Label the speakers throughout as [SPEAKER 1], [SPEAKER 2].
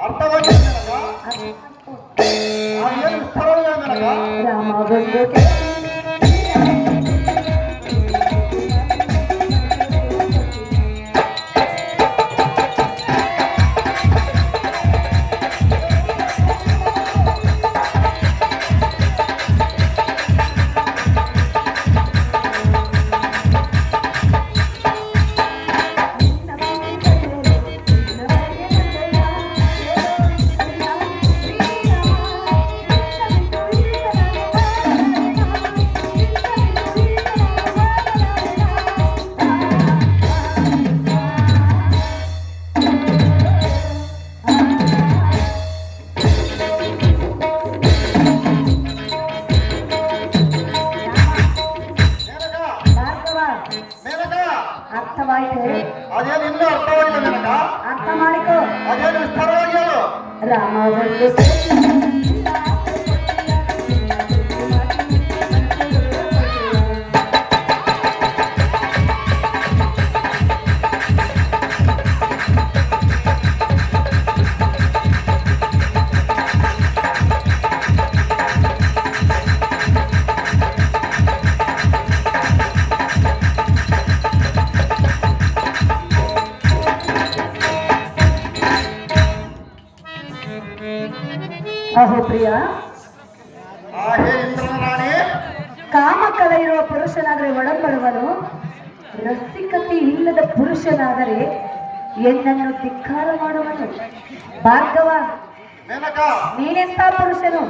[SPEAKER 1] ಅರ್ಥವಾಗಿ
[SPEAKER 2] ರಾಮ ಬಂದು ಅರ್ಥವಾಯಿತು.
[SPEAKER 1] ಅದೇನು ಇನ್ನೂ ಅರ್ಥವಾಗಿಲ್ಲ ನನಗ.
[SPEAKER 2] ಅರ್ಥ ಮಾಡಿಕೋ.
[SPEAKER 1] ಅದೇನು ವಿಸ್ತಾರವಾಗಿ ಹೇಳು.
[SPEAKER 2] ರಾಮ ಬಂದು ಅಹೋ ಪ್ರಿಯ, ಕಾಮಕಲ ಇರುವ ಪುರುಷನಾದರೆ ಒಡಂಬಡುವನು, ರಸಿಕತೆ ಇಲ್ಲದ ಪುರುಷನಾದರೆ ಹೆಣ್ಣನ್ನು ಧಿಕ್ಕಾರ ಮಾಡುವನು. ಭಾರ್ಗವ, ನೀನೆಂತ ಪುರುಷನು?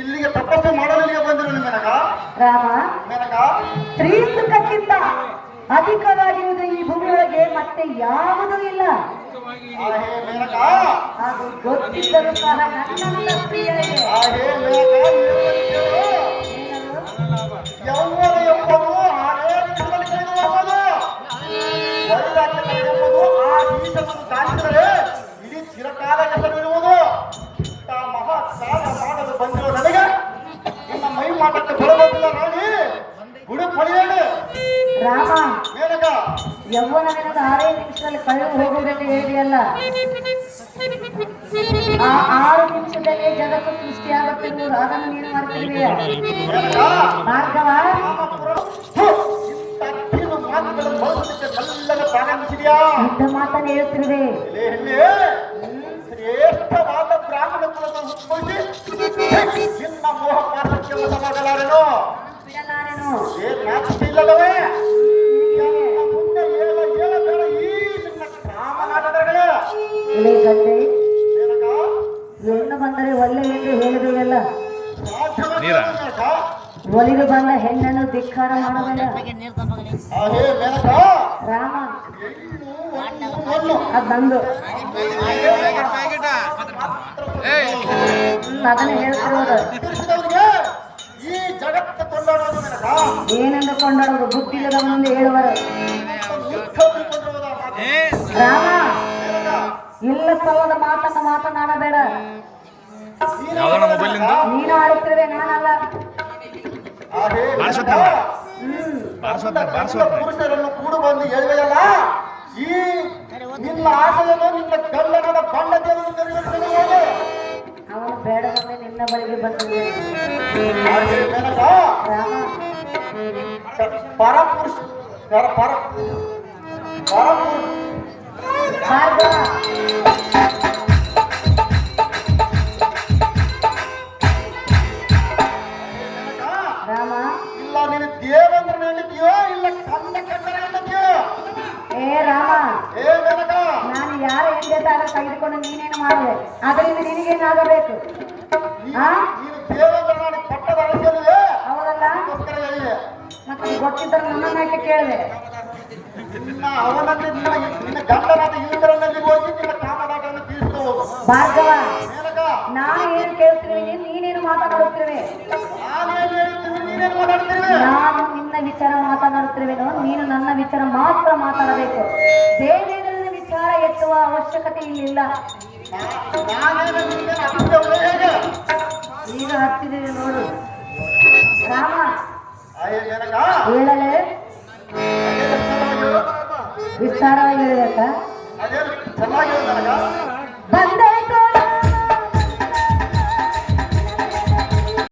[SPEAKER 1] ಇಲ್ಲಿಗೆ ತಪಸ್ಸು ಮಾಡಲಿಗೆ ಬಂದಿರು
[SPEAKER 2] ರಾಮ. ಸ್ತ್ರೀ ಸುಖಕ್ಕಿಂತ ಅಧಿಕವಾಗಿರುವುದು ಈ ಭೂಮಿಯೊಳಗೆ ಮತ್ತೆ ಯಾವುದೂ ಇಲ್ಲ. ಅದು ಗೊತ್ತಿದ್ದರೂ ಸಹ ನನ್ನಂತ ಪ್ರಿಯರಿಗೆ
[SPEAKER 1] ಇಡೀ ಚಿರಕಾಲ ಹೆಸರಿರುವುದು. ಮಹಾ ಸಾಲ ಮಾಡಲು ಬಂದಿರೋ ನನಗೆ ಇನ್ನ ಮೈ ಮಾಡಕ್ಕೆ ಬರಬಹುದಿಲ್ಲ. ರಾಣಿ ಗುಡಿ ಪಡೆಯಲಿ.
[SPEAKER 2] ರಾಮ, ಯೌವನ ನಿನಗೆ 6 ನಿಮಿಷದಲ್ಲಿ ಕಳೆದು ಹೋಗುವುದೆಂದು ಹೇಳಿದೆಯಲ್ಲ, ಆ 6 ನಿಮಿಷದಲ್ಲೇ ಜಗತ್ತು ಸೃಷ್ಟಿಯಾಗುತ್ತಿರುವುದು ಅದನ್ನು ನೀನು ಮರೆತಿರುವೆಯ? ಭಾರ್ಗವ, ಇದ್ದ ಮಾತನ್ನು ಹೇಳ್ತಿರುವೆ.
[SPEAKER 1] ಶ್ರೇಷ್ಠವಾದ ಬ್ರಾಹ್ಮಣ ಕುಲವನ್ನು ಉತ್ಪತ್ತಿ ನಿನ್ನ ಮೋಹ ಮಾರ್ಗಕ್ಕೆ ವಶವಾಗಲಾರೆನು. ಇಲ್ಲದವೇ ಮುಂದೆ ಹೇಳಬೇಡ ಈ ನಿನ್ನ ಕಾಮನಾಟಗಳೇ.
[SPEAKER 2] ಹೆಣ್ಣು ಬಂದರೆ ಒಳ್ಳೆ ಎಂದು ಹೇಳಿದೆಯಲ್ಲ, ಒಲಿದು ಬಂದ ಹೆಣ್ಣನ್ನು ಧಿಕ್ಕಾರ ಮಾಡಬೇಡ. ರಾಮ, ಅದಂದು ಅದನ್ನು ಹೇಳ್ತಿರೋದು.
[SPEAKER 1] ಈ ಜಗತ್ತು ಕೊಂಡಾಡೋದು
[SPEAKER 2] ಏನೆಂದು ಕೊಂಡಾಡೋದು ಬುದ್ಧಿಲ್ಲದ ಮುಂದೆ ಹೇಳುವರು. ರಾಮ, ಇಲ್ಲ ಸಲ್ಲದ ಮಾತನ್ನು ಮಾತನಾಡಬೇಡ. ನೀನು ಆಡುತ್ತಿರುವೆ, ನಾನಲ್ಲ.
[SPEAKER 1] ಪುರುಷರನ್ನು ಕೂಡು ಬಂದು ಹೇಳುವೆಯಲ್ಲ, ಈ ನಿನ್ನ ಆಸೆಯನ್ನು ನಿನ್ನ ಗಂಡನದ ಬಣ್ಣತೆಯನ್ನು ನೆರವೇರಿಸಬಹುದು.
[SPEAKER 2] ಅವನು ಬೇಡವನ್ನೇ ನಿನ್ನ ಬಳಿಗೆ ಬಂದಿದೆ. ರಾಮ,
[SPEAKER 1] ಪರಪುರುಷ
[SPEAKER 2] ರಾಮ,
[SPEAKER 1] ಇಲ್ಲ ನೀನು ದೇವೇಂದ್ರ ಹೇಳಿದ್ಯೋ ಇಲ್ಲ ಕಂದ ಕಂದರ ಹೇಳಿದ್ಯೋ?
[SPEAKER 2] ರಾಮ,
[SPEAKER 1] ನಾನು
[SPEAKER 2] ಯಾರ ಹೆಂಡತಿ ತೆಗೆದುಕೊಂಡು ನೀನೇನು ಮಾಡುವೆ? ಅದರಿಂದ ನಿನಗೇನಾಗಬೇಕು?
[SPEAKER 1] ನೀನು ದೇವೇಂದ್ರ ನಾನು ಪಟ್ಟದ ಅಳಿಸಿರುವೆ.
[SPEAKER 2] ಹೌದಲ್ಲ? ಮತ್ತೆ ಗೊತ್ತಿದ್ದರೆ ನನ್ನನ್ನು ಯಾಕೆ ಕೇಳಿದೆ?
[SPEAKER 1] ಅವನಲ್ಲಿ ನಿನ್ನ ಗಂಡನಾದ ಇಂದ್ರನಲ್ಲಿ ಹೋಗಿ ನಿನ್ನ ಕಾಮದಾಟವನ್ನು ತೀರಿಸಬಹುದು.
[SPEAKER 2] ಭಾರ್ಗವ, ನಾನು ಏನು ಕೇಳ್ತಿರುವೆ, ನೀನೇನು ಮಾತನಾಡುತ್ತಿರುವೆ? ನಾನು ನಿನ್ನ ವಿಚಾರ ಮಾತನಾಡುತ್ತಿರುವೆನೋ, ನೀನು ನನ್ನ ವಿಚಾರ ಮಾತ್ರ ಮಾತಾಡಬೇಕು. ದೇವೇಂದ್ರನ ವಿಚಾರ ಎತ್ತುವ ಅವಶ್ಯಕತೆ ಇಲ್ಲಿಲ್ಲ. ಈಗ ಹತ್ತಿದ್ದೇವೆ ನೋಡು. ರಾಮ, ಹೇಳಲೇ? ವಿಸ್ತಾರವಾಗಿ ಹೇಳಬೇಕಾ?